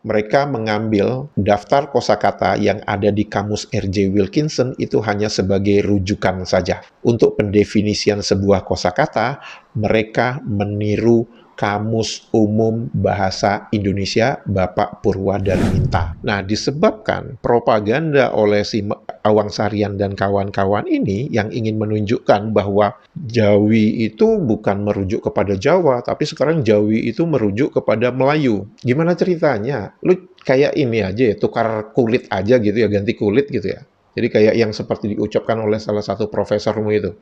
mereka mengambil daftar kosakata yang ada di kamus R.J. Wilkinson itu hanya sebagai rujukan saja. Untuk pendefinisian sebuah kosakata, mereka meniru Kamus Umum Bahasa Indonesia Bapak Purwadarminta. Nah, disebabkan propaganda oleh si Awang Sarian dan kawan-kawan ini yang ingin menunjukkan bahwa Jawi itu bukan merujuk kepada Jawa, tapi sekarang Jawi itu merujuk kepada Melayu. Gimana ceritanya? Lu kayak ini aja ya, tukar kulit aja gitu ya, ganti kulit gitu ya. Jadi kayak yang seperti diucapkan oleh salah satu profesormu itu.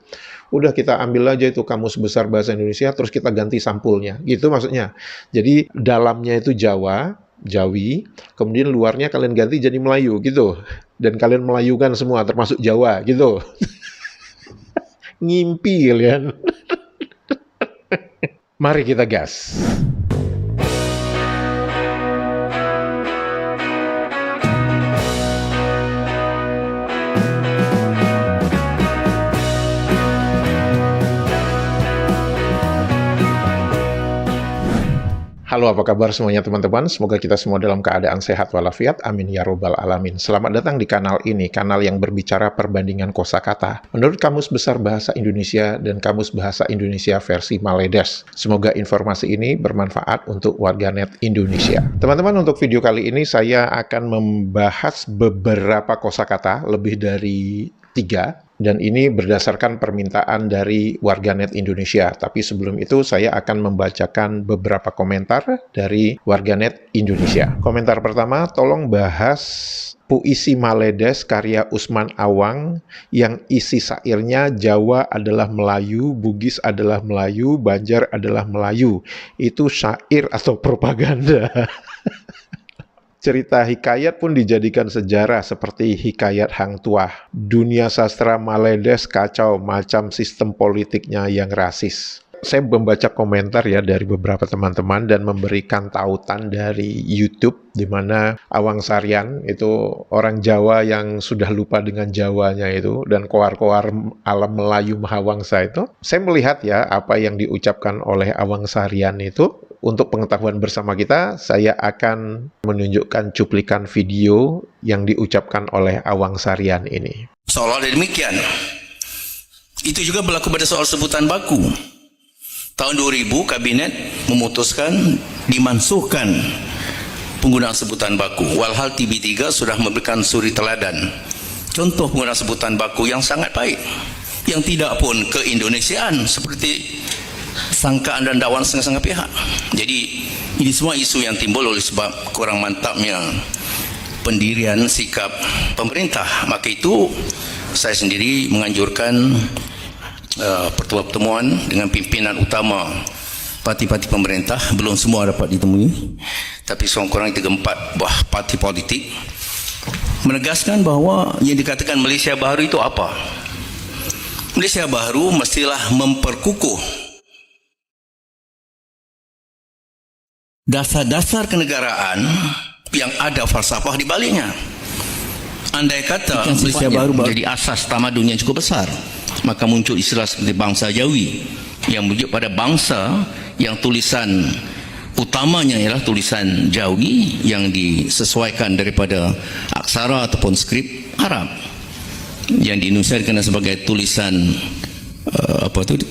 Udah kita ambil aja itu Kamus Besar Bahasa Indonesia, terus kita ganti sampulnya. Gitu maksudnya. Jadi dalamnya itu Jawa, Jawi, kemudian luarnya kalian ganti jadi Melayu gitu. Dan kalian melayukan semua, termasuk Jawa gitu. Ngimpi kalian. Mari kita gas. Halo, apa kabar semuanya teman-teman? Semoga kita semua dalam keadaan sehat walafiat. Amin ya robbal alamin. Selamat datang di kanal ini, kanal yang berbicara perbandingan kosakata menurut Kamus Besar Bahasa Indonesia dan Kamus Bahasa Indonesia versi Maledes. Semoga informasi ini bermanfaat untuk warganet Indonesia. Teman-teman, untuk video kali ini saya akan membahas beberapa kosakata, lebih dari 3. Dan ini berdasarkan permintaan dari warganet Indonesia. Tapi sebelum itu saya akan membacakan beberapa komentar dari warganet Indonesia. Komentar pertama, tolong bahas puisi Maledes karya Usman Awang yang isi syairnya Jawa adalah Melayu, Bugis adalah Melayu, Banjar adalah Melayu. Itu syair atau propaganda? Cerita hikayat pun dijadikan sejarah seperti hikayat Hang Tuah. Dunia sastra Maledes kacau macam sistem politiknya yang rasis. Saya membaca komentar ya dari beberapa teman-teman dan memberikan tautan dari YouTube di mana Awang Sarian itu orang Jawa yang sudah lupa dengan Jawanya itu dan koar-koar alam Melayu Mahawangsa itu. Saya melihat ya apa yang diucapkan oleh Awang Sarian itu. Untuk pengetahuan bersama kita, saya akan menunjukkan cuplikan video yang diucapkan oleh Awang Sarian ini. Seolah demikian. Itu juga berlaku pada soal sebutan baku. Tahun 2000 kabinet memutuskan dimansuhkan penggunaan sebutan baku. Walhal TB3 sudah memberikan suri teladan. Contoh penggunaan sebutan baku yang sangat baik, yang tidak pun keindonesiaan seperti sangkaan dan dakwaan setengah-setengah pihak. Jadi ini semua isu yang timbul oleh sebab kurang mantapnya pendirian sikap pemerintah. Maka itu saya sendiri menganjurkan pertemuan dengan pimpinan utama parti-parti pemerintah. Belum semua dapat ditemui, tapi sekurang-kurangnya 3-4 buah parti politik menegaskan bahawa yang dikatakan Malaysia Baharu itu apa? Malaysia Baharu mestilah memperkukuh dasar-dasar kenegaraan yang ada falsafah di baliknya. Andai kata Malaysia Baru menjadi asas tamadun yang cukup besar, maka muncul istilah seperti bangsa Jawi yang merujuk pada bangsa yang tulisan utamanya ialah tulisan Jawi yang disesuaikan daripada aksara ataupun skrip Arab yang di Indonesia dikenal sebagai tulisan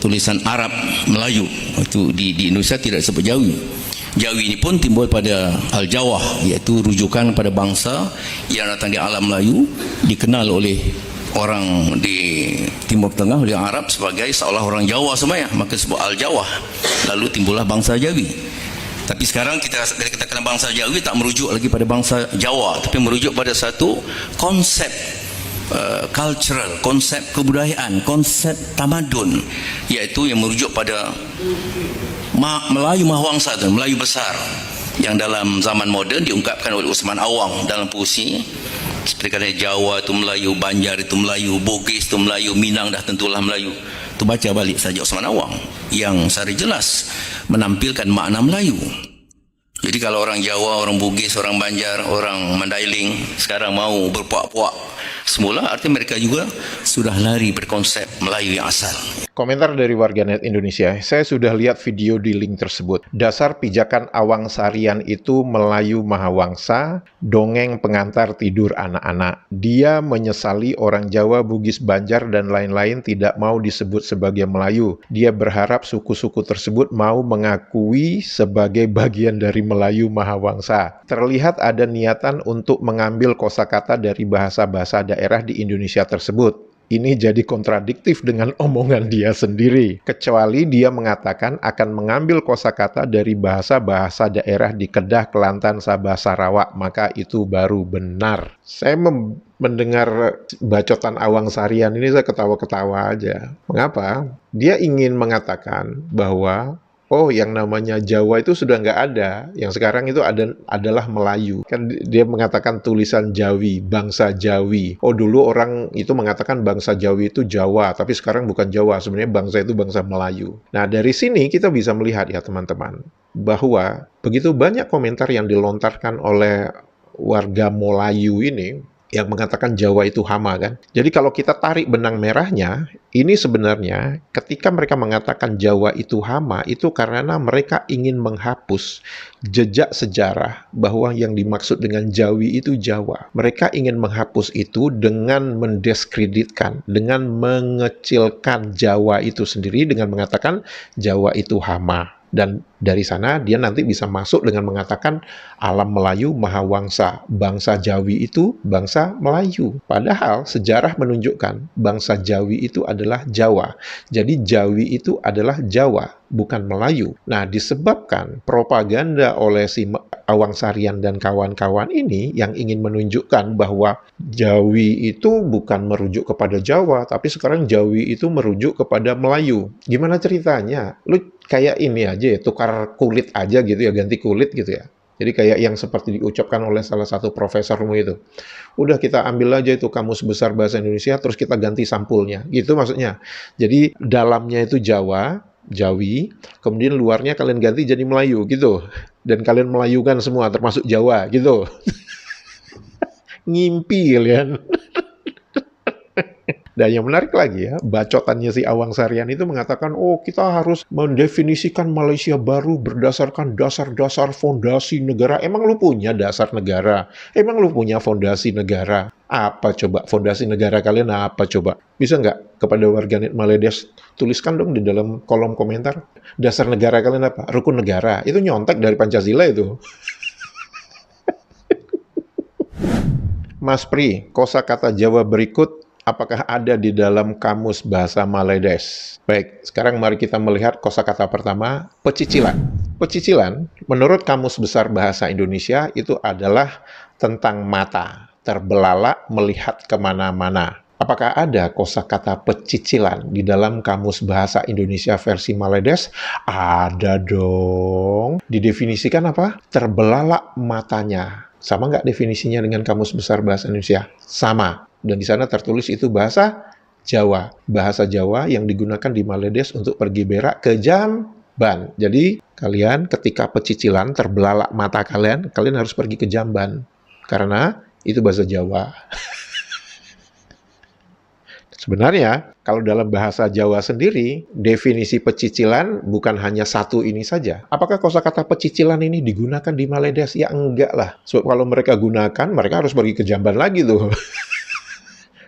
tulisan Arab Melayu. Itu di Indonesia tidak disebut Jawi. Jawi ini pun timbul pada Al-Jawah, iaitu rujukan pada bangsa yang datang di alam Melayu, dikenal oleh orang di Timur Tengah, oleh Arab sebagai seolah orang Jawa semuanya, maka disebut Al-Jawah. Lalu timbullah bangsa Jawi. Tapi sekarang kita kenal bangsa Jawi tak merujuk lagi pada bangsa Jawa, tapi merujuk pada satu konsep cultural, konsep kebudayaan, konsep tamadun, iaitu yang merujuk pada Melayu Mahawangsa, Melayu besar, yang dalam zaman moden diungkapkan oleh Usman Awang dalam puisi seperti kata Jawa itu Melayu, Banjar itu Melayu, Bugis itu Melayu, Minang dah tentulah Melayu. Itu baca balik saja Usman Awang yang secara jelas menampilkan makna Melayu. Jadi kalau orang Jawa, orang Bugis, orang Banjar, orang Mandailing sekarang mau berpuak-puak Semula artinya mereka juga sudah lari berkonsep Melayu yang asal. Komentar dari warganet Indonesia, saya sudah lihat video di link tersebut. Dasar pijakan Awang Sarian itu Melayu Mahawangsa, dongeng pengantar tidur anak-anak. Dia menyesali orang Jawa, Bugis, Banjar, dan lain-lain tidak mau disebut sebagai Melayu. Dia berharap suku-suku tersebut mau mengakui sebagai bagian dari Melayu Mahawangsa. Terlihat ada niatan untuk mengambil kosakata dari bahasa-bahasa daerah di Indonesia tersebut. Ini jadi kontradiktif dengan omongan dia sendiri. Kecuali dia mengatakan akan mengambil kosakata dari bahasa-bahasa daerah di Kedah, Kelantan, Sabah, Sarawak, maka itu baru benar. Saya mendengar bacotan Awang Sarian ini saya ketawa-ketawa aja. Mengapa? Dia ingin mengatakan bahwa oh, yang namanya Jawa itu sudah nggak ada. Yang sekarang itu adalah Melayu. Kan dia mengatakan tulisan Jawi, bangsa Jawi. Oh, dulu orang itu mengatakan bangsa Jawi itu Jawa, tapi sekarang bukan Jawa. Sebenarnya bangsa itu bangsa Melayu. Nah, dari sini kita bisa melihat ya teman-teman, bahwa begitu banyak komentar yang dilontarkan oleh warga Melayu ini, yang mengatakan Jawa itu hama kan. Jadi kalau kita tarik benang merahnya, ini sebenarnya ketika mereka mengatakan Jawa itu hama, itu karena mereka ingin menghapus jejak sejarah bahwa yang dimaksud dengan Jawi itu Jawa. Mereka ingin menghapus itu dengan mendiskreditkan, dengan mengecilkan Jawa itu sendiri, dengan mengatakan Jawa itu hama. Dan dari sana dia nanti bisa masuk dengan mengatakan alam Melayu Mahawangsa, bangsa Jawi itu bangsa Melayu. Padahal sejarah menunjukkan bangsa Jawi itu adalah Jawa. Jadi Jawi itu adalah Jawa, bukan Melayu. Nah, disebabkan propaganda oleh si Awang Sarian dan kawan-kawan ini yang ingin menunjukkan bahwa Jawi itu bukan merujuk kepada Jawa, tapi sekarang Jawi itu merujuk kepada Melayu. Gimana ceritanya? Lu kayak ini aja ya, tukar kulit aja gitu ya, ganti kulit gitu ya. Jadi kayak yang seperti diucapkan oleh salah satu profesormu itu. Udah kita ambil aja itu Kamus Besar Bahasa Indonesia, terus kita ganti sampulnya. Gitu maksudnya. Jadi dalamnya itu Jawa, Jawi, kemudian luarnya kalian ganti jadi Melayu gitu. Dan kalian melayukan semua, termasuk Jawa gitu. Ngimpi kalian. Dan yang menarik lagi ya, bacotannya si Awang Sarian itu mengatakan, oh kita harus mendefinisikan Malaysia baru berdasarkan dasar-dasar fondasi negara. Emang lu punya dasar negara? Emang lu punya fondasi negara? Apa coba fondasi negara kalian apa coba? Bisa nggak kepada warganet Maledes tuliskan dong di dalam kolom komentar. Dasar negara kalian apa? Rukun negara. Itu nyontek dari Pancasila itu. Mas Pri, kosakata Jawa berikut apakah ada di dalam kamus bahasa Maledes? Baik, sekarang mari kita melihat kosakata pertama, pecicilan. Pecicilan, menurut Kamus Besar Bahasa Indonesia, itu adalah tentang mata, terbelalak melihat kemana-mana. Apakah ada kosakata pecicilan di dalam Kamus Bahasa Indonesia versi Maledes? Ada dong. Didefinisikan apa? Terbelalak matanya. Sama nggak definisinya dengan Kamus Besar Bahasa Indonesia? Sama. Dan di sana tertulis itu bahasa Jawa. Bahasa Jawa yang digunakan di Maledes untuk pergi berak ke Jamban. Jadi, kalian ketika pecicilan terbelalak mata kalian, kalian harus pergi ke Jamban. Karena itu bahasa Jawa. Sebenarnya, kalau dalam bahasa Jawa sendiri, definisi pecicilan bukan hanya satu ini saja. Apakah kosakata pecicilan ini digunakan di Maledes? Ya enggak lah. Sebab kalau mereka gunakan, mereka harus pergi ke Jamban lagi tuh.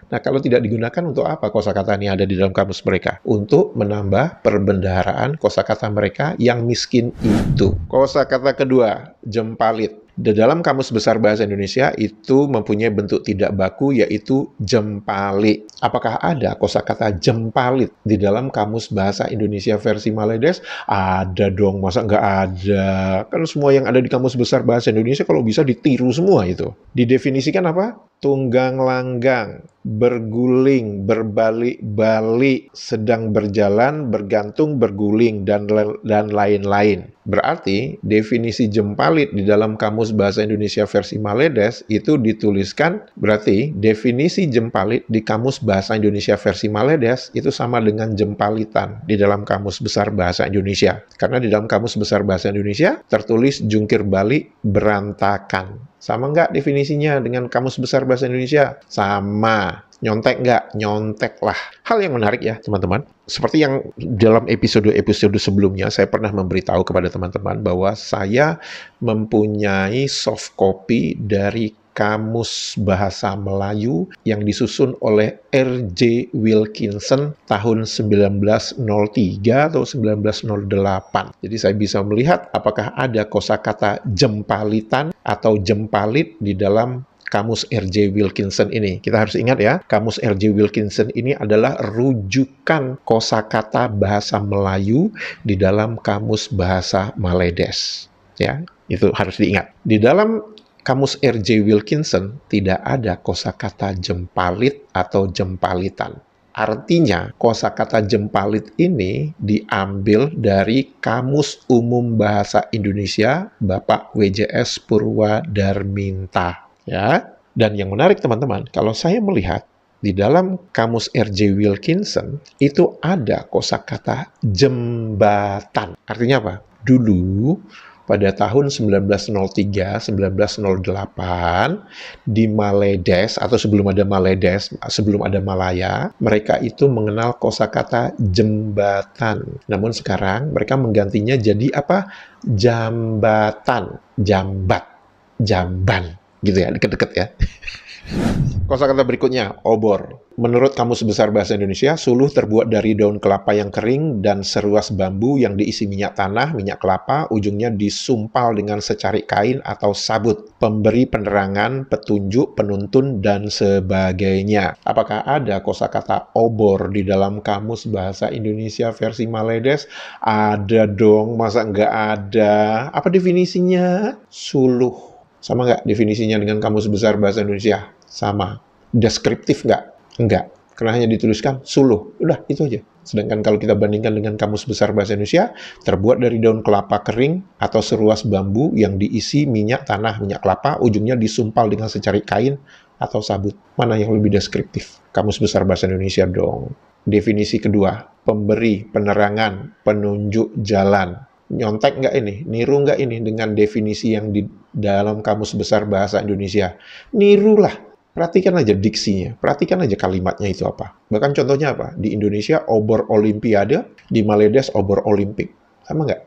Nah, kalau tidak digunakan untuk apa kosakata ini ada di dalam kamus mereka? Untuk menambah perbendaharaan kosakata mereka yang miskin itu. Kosakata kedua, jempalit. Di dalam Kamus Besar Bahasa Indonesia itu mempunyai bentuk tidak baku yaitu jempali. Apakah ada kosakata jempalit di dalam Kamus Bahasa Indonesia versi Maledes? Ada dong, masa nggak ada? Kan semua yang ada di Kamus Besar Bahasa Indonesia kalau bisa ditiru semua itu. Didefinisikan apa? Tunggang langgang, berguling, berbalik-balik, sedang berjalan, bergantung, berguling, dan lain-lain. Berarti, definisi jempalit di dalam Kamus Bahasa Indonesia versi Maledes itu dituliskan, berarti definisi jempalit di Kamus Bahasa Indonesia versi Maledes itu sama dengan jempalitan di dalam Kamus Besar Bahasa Indonesia. Karena di dalam Kamus Besar Bahasa Indonesia tertulis jungkir balik berantakan. Sama nggak definisinya dengan Kamus Besar Bahasa Indonesia? Sama. Nyontek nggak? Nyontek lah. Hal yang menarik ya, teman-teman. Seperti yang dalam episode-episode sebelumnya, saya pernah memberitahu kepada teman-teman bahwa saya mempunyai soft copy dari Kamus Bahasa Melayu yang disusun oleh R.J. Wilkinson tahun 1903 atau 1908. Jadi saya bisa melihat apakah ada kosakata jempalitan atau jempalit di dalam Kamus R.J. Wilkinson ini. Kita harus ingat ya, Kamus R.J. Wilkinson ini adalah rujukan kosakata bahasa Melayu di dalam Kamus Bahasa Maledes. Ya, itu harus diingat. Di dalam Kamus R.J. Wilkinson tidak ada kosakata jempalit atau jempalitan. Artinya, kosakata jempalit ini diambil dari Kamus Umum Bahasa Indonesia Bapak W.J.S. Purwadarminta. Ya, dan yang menarik teman-teman, kalau saya melihat di dalam Kamus R.J. Wilkinson itu ada kosakata jembatan. Artinya apa? Dulu pada tahun 1903, 1908 di Maledes atau sebelum ada Maledes, sebelum ada Malaya, mereka itu mengenal kosakata jembatan. Namun sekarang mereka menggantinya jadi apa? Jambatan, jambat, jamban. Gitu ya, deket-deket ya. Kosakata berikutnya, obor. Menurut Kamus Besar Bahasa Indonesia, suluh terbuat dari daun kelapa yang kering dan seruas bambu yang diisi minyak tanah, minyak kelapa, ujungnya disumpal dengan secarik kain atau sabut, pemberi penerangan, petunjuk, penuntun, dan sebagainya. Apakah ada kosakata obor di dalam Kamus Bahasa Indonesia versi Maledes? Ada dong, masa nggak ada? Apa definisinya? Suluh. Sama nggak definisinya dengan Kamus Besar Bahasa Indonesia? Sama. Deskriptif nggak? Enggak. Karena hanya dituliskan suluh. Udah, itu aja. Sedangkan kalau kita bandingkan dengan Kamus Besar Bahasa Indonesia, terbuat dari daun kelapa kering atau seruas bambu yang diisi minyak tanah, minyak kelapa, ujungnya disumpal dengan secarik kain atau sabut. Mana yang lebih deskriptif? Kamus Besar Bahasa Indonesia dong. Definisi kedua, pemberi penerangan, penunjuk jalan. Nyontek nggak ini? Niru nggak ini dengan definisi yang di dalam Kamus Besar Bahasa Indonesia? Nirulah. Perhatikan aja diksinya. Perhatikan aja kalimatnya itu apa. Bahkan contohnya apa? Di Indonesia, obor olimpiade. Di Maledes, obor olimpik. Sama nggak?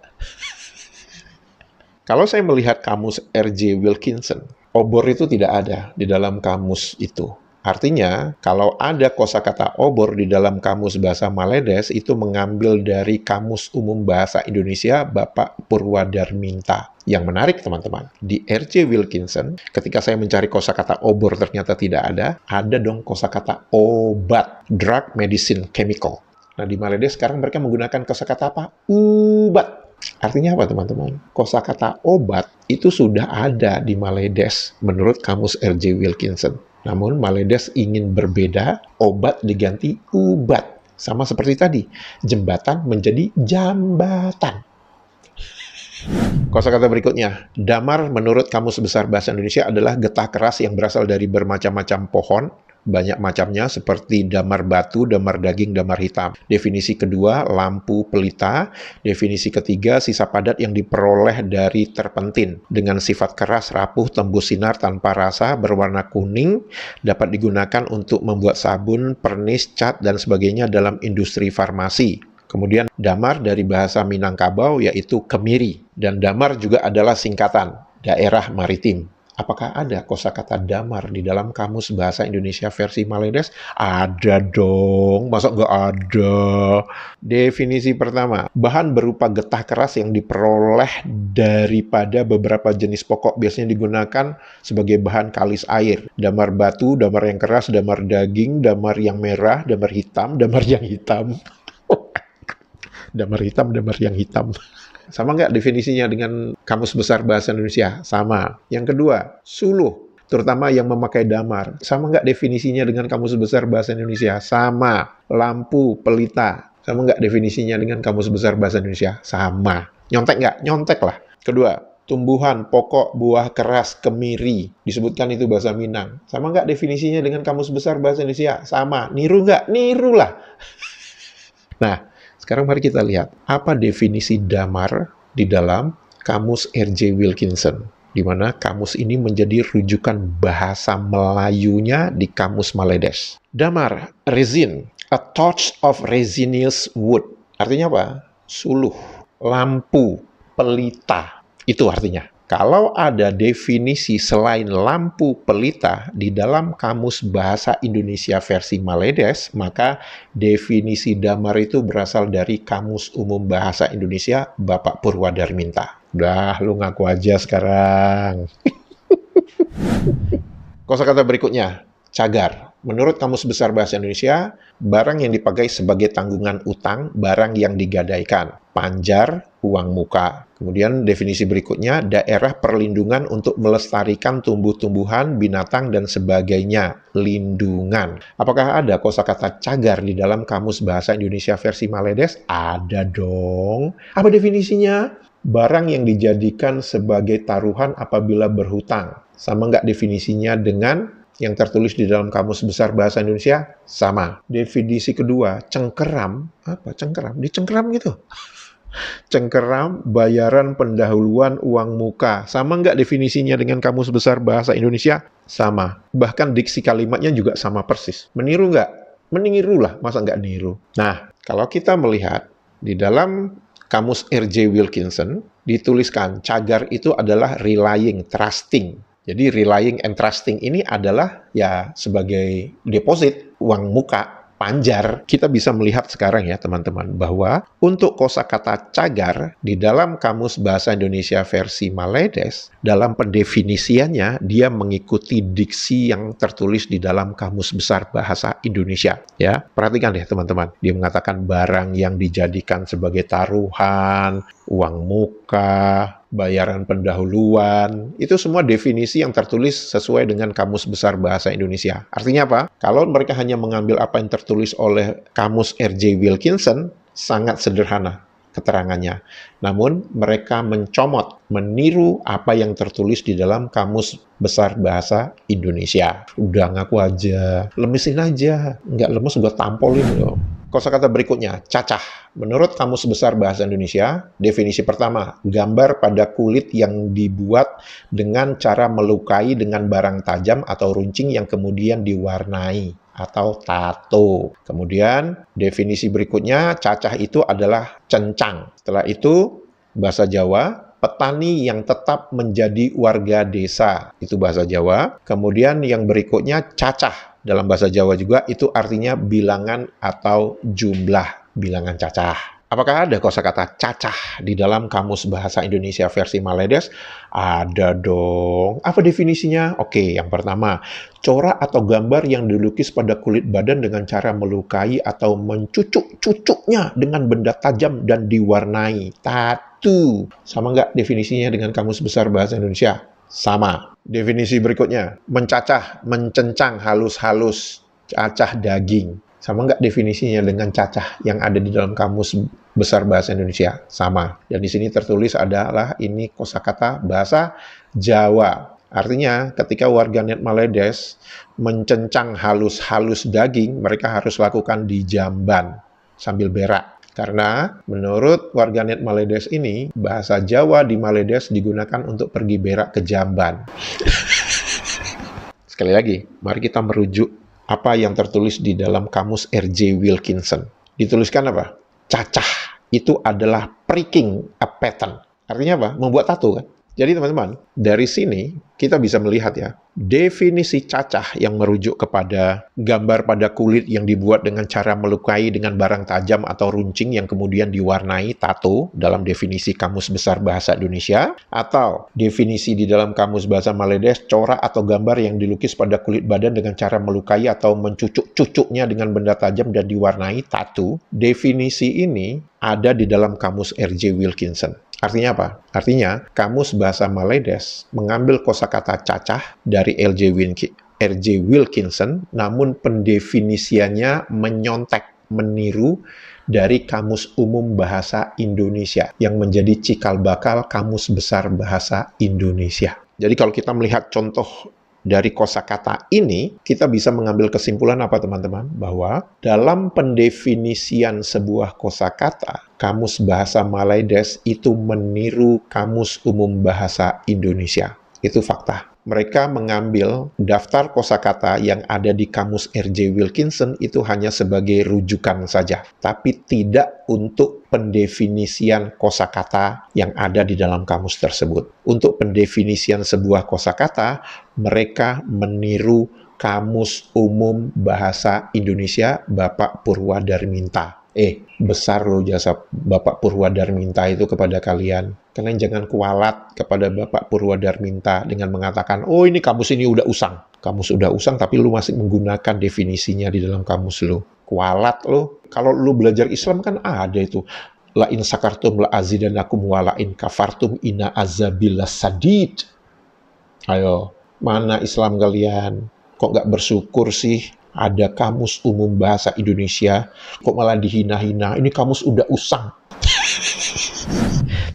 Kalau saya melihat Kamus R.J. Wilkinson, obor itu tidak ada di dalam kamus itu. Artinya, kalau ada kosakata obor di dalam Kamus Bahasa Maledes, itu mengambil dari Kamus Umum Bahasa Indonesia Bapak Purwadarminta. Yang menarik, teman-teman, di R.J. Wilkinson, ketika saya mencari kosakata obor ternyata tidak ada dong kosakata obat, drug, medicine, chemical. Nah, di Maledes sekarang mereka menggunakan kosakata apa? Ubat. Artinya apa, teman-teman? Kosakata obat itu sudah ada di Maledes menurut Kamus R.J. Wilkinson. Namun Maledes ingin berbeda, obat diganti ubat. Sama seperti tadi, jembatan menjadi jambatan. Kosakata berikutnya, damar menurut Kamus Besar Bahasa Indonesia adalah getah keras yang berasal dari bermacam-macam pohon, banyak macamnya seperti damar batu, damar daging, damar hitam. Definisi kedua, lampu pelita. Definisi ketiga, sisa padat yang diperoleh dari terpentin. Dengan sifat keras, rapuh, tembus sinar tanpa rasa, berwarna kuning, dapat digunakan untuk membuat sabun, pernis, cat, dan sebagainya dalam industri farmasi. Kemudian damar dari bahasa Minangkabau yaitu kemiri. Dan damar juga adalah singkatan, daerah maritim. Apakah ada kosakata damar di dalam Kamus Bahasa Indonesia versi Maledes? Ada dong, masa nggak ada? Definisi pertama, bahan berupa getah keras yang diperoleh daripada beberapa jenis pokok biasanya digunakan sebagai bahan kalis air. Damar batu, damar yang keras, damar daging, damar yang merah, damar hitam, damar yang hitam. Damar hitam, damar yang hitam. Sama nggak definisinya dengan Kamus Besar Bahasa Indonesia? Sama. Yang kedua, suluh, terutama yang memakai damar. Sama nggak definisinya dengan Kamus Besar Bahasa Indonesia? Sama. Lampu, pelita. Sama nggak definisinya dengan Kamus Besar Bahasa Indonesia? Sama. Nyontek nggak? Nyontek lah. Kedua, tumbuhan, pokok, buah, keras, kemiri. Disebutkan itu bahasa Minang. Sama nggak definisinya dengan Kamus Besar Bahasa Indonesia? Sama. Niru nggak? Niru lah. Nah, sekarang mari kita lihat, apa definisi damar di dalam Kamus R.J. Wilkinson. di mana kamus ini menjadi rujukan bahasa Melayunya di Kamus Maledes. Damar, resin, a touch of resinous wood. Artinya apa? Suluh, lampu, pelita. Itu artinya. Kalau ada definisi selain lampu pelita di dalam Kamus Bahasa Indonesia versi Maledes, maka definisi damar itu berasal dari Kamus Umum Bahasa Indonesia Bapak Purwadarminta. Udah, lu ngaku aja sekarang. Kosakata berikutnya, cagar. Menurut Kamus Besar Bahasa Indonesia, barang yang dipakai sebagai tanggungan utang, barang yang digadaikan. Panjar, uang muka. Kemudian definisi berikutnya, daerah perlindungan untuk melestarikan tumbuh-tumbuhan, binatang, dan sebagainya. Lindungan. Apakah ada kosakata cagar di dalam Kamus Bahasa Indonesia versi Maledes? Ada dong. Apa definisinya? Barang yang dijadikan sebagai taruhan apabila berhutang. Sama nggak definisinya dengan yang tertulis di dalam Kamus Besar Bahasa Indonesia? Sama. Definisi kedua, cengkeram. Apa cengkeram? Dicengkeram gitu. Cengkeram, bayaran pendahuluan uang muka. Sama nggak definisinya dengan Kamus Besar Bahasa Indonesia? Sama. Bahkan diksi kalimatnya juga sama persis. Meniru nggak? Meniru lah, masa nggak niru? Nah, kalau kita melihat di dalam Kamus R.J. Wilkinson, dituliskan cagar itu adalah relying, trusting. Jadi relying and trusting ini adalah ya sebagai deposit, uang muka, panjar. Kita bisa melihat sekarang ya teman-teman, bahwa untuk kosakata cagar di dalam Kamus Bahasa Indonesia versi Maledes, dalam pendefinisiannya dia mengikuti diksi yang tertulis di dalam Kamus Besar Bahasa Indonesia. Ya, perhatikan deh teman-teman. Dia mengatakan barang yang dijadikan sebagai taruhan, uang muka, bayaran pendahuluan, itu semua definisi yang tertulis sesuai dengan Kamus Besar Bahasa Indonesia. Artinya apa? Kalau mereka hanya mengambil apa yang tertulis oleh Kamus R.J. Wilkinson, sangat sederhana keterangannya. Namun, mereka mencomot, meniru apa yang tertulis di dalam Kamus Besar Bahasa Indonesia. Udah ngaku aja, lemesin aja. Nggak lemes, gue tampolin loh. Kosakata berikutnya, cacah. Menurut Kamus Besar Bahasa Indonesia, definisi pertama, gambar pada kulit yang dibuat dengan cara melukai dengan barang tajam atau runcing yang kemudian diwarnai atau tato. Kemudian, definisi berikutnya, cacah itu adalah cencang. Setelah itu, bahasa Jawa, petani yang tetap menjadi warga desa. Itu bahasa Jawa. Kemudian yang berikutnya, cacah. Dalam bahasa Jawa juga itu artinya bilangan atau jumlah, bilangan cacah. Apakah ada kosakata cacah di dalam Kamus Bahasa Indonesia versi Maledes? Ada dong. Apa definisinya? Oke, yang pertama, corak atau gambar yang dilukis pada kulit badan dengan cara melukai atau mencucuk-cucuknya dengan benda tajam dan diwarnai. Tattoo. Sama nggak definisinya dengan Kamus Besar Bahasa Indonesia? Sama. Definisi berikutnya, mencacah, mencencang halus-halus, cacah daging. Sama nggak definisinya dengan cacah yang ada di dalam Kamus Besar Bahasa Indonesia? Sama. Dan di sini tertulis adalah ini kosakata bahasa Jawa. Artinya, ketika warganet Maledes mencencang halus-halus daging, mereka harus lakukan di jamban sambil berak. Karena menurut warganet Maledes ini, bahasa Jawa di Maledes digunakan untuk pergi berak ke jamban. Sekali lagi, mari kita merujuk apa yang tertulis di dalam Kamus R.J. Wilkinson. Dituliskan apa? Cacah itu adalah pricking a pattern. Artinya apa? Membuat tato kan? Jadi teman-teman, dari sini kita bisa melihat ya, definisi cacah yang merujuk kepada gambar pada kulit yang dibuat dengan cara melukai dengan barang tajam atau runcing yang kemudian diwarnai tato dalam definisi Kamus Besar Bahasa Indonesia, atau definisi di dalam Kamus Bahasa Maledes, corak atau gambar yang dilukis pada kulit badan dengan cara melukai atau mencucuk-cucuknya dengan benda tajam dan diwarnai tato. Definisi ini ada di dalam Kamus R.J. Wilkinson. Artinya apa? Artinya, Kamus Bahasa Maledes mengambil kosakata cacah dari R.J. Wilkinson, namun pendefinisiannya menyontek, meniru dari Kamus Umum Bahasa Indonesia, yang menjadi cikal bakal Kamus Besar Bahasa Indonesia. Jadi kalau kita melihat contoh dari kosakata ini, kita bisa mengambil kesimpulan apa teman-teman? Bahwa dalam pendefinisian sebuah kosakata, Kamus Bahasa Maledes itu meniru Kamus Umum Bahasa Indonesia. Itu fakta. Mereka mengambil daftar kosakata yang ada di kamus R.J. Wilkinson itu hanya sebagai rujukan saja, tapi tidak untuk pendefinisian kosakata yang ada di dalam kamus tersebut. Untuk pendefinisian sebuah kosakata, mereka meniru Kamus Umum Bahasa Indonesia Bapak Purwadarminta. Besar loh jasa Bapak Purwadarminta itu kepada kalian. Kalian jangan kualat kepada Bapak Purwadarminta dengan mengatakan, oh ini kamus ini udah usang. Kamus udah usang tapi lu masih menggunakan definisinya di dalam kamus lu. Kualat lo. Kalau lu belajar Islam kan ada itu. La in sakartum la azidanakum wa la in kafartum inna azabillah sadid. Ayo, mana Islam kalian? Kok nggak bersyukur sih? Ada Kamus Umum Bahasa Indonesia, kok malah dihina-hina, ini kamus udah usang.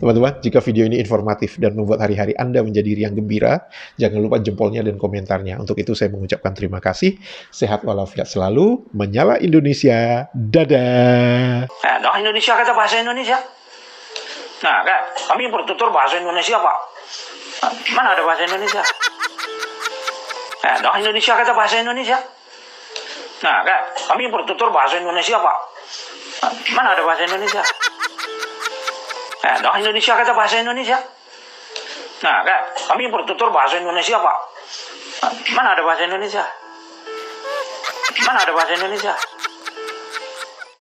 Teman-teman, jika video ini informatif dan membuat hari-hari Anda menjadi riang gembira, jangan lupa jempolnya dan komentarnya. Untuk itu saya mengucapkan terima kasih, sehat walafiat selalu, menyala Indonesia, dadah! Nah, Indonesia kata bahasa Indonesia. Nah, kami bertutur bahasa Indonesia, Pak. Mana ada bahasa Indonesia? Nah, Indonesia kata bahasa Indonesia. Nah, kami bertutur bahasa Indonesia, Pak. Mana ada bahasa Indonesia? Nah, Indonesia kata bahasa Indonesia. Nah, kami bertutur bahasa Indonesia, Pak. Mana ada bahasa Indonesia? Mana ada bahasa Indonesia?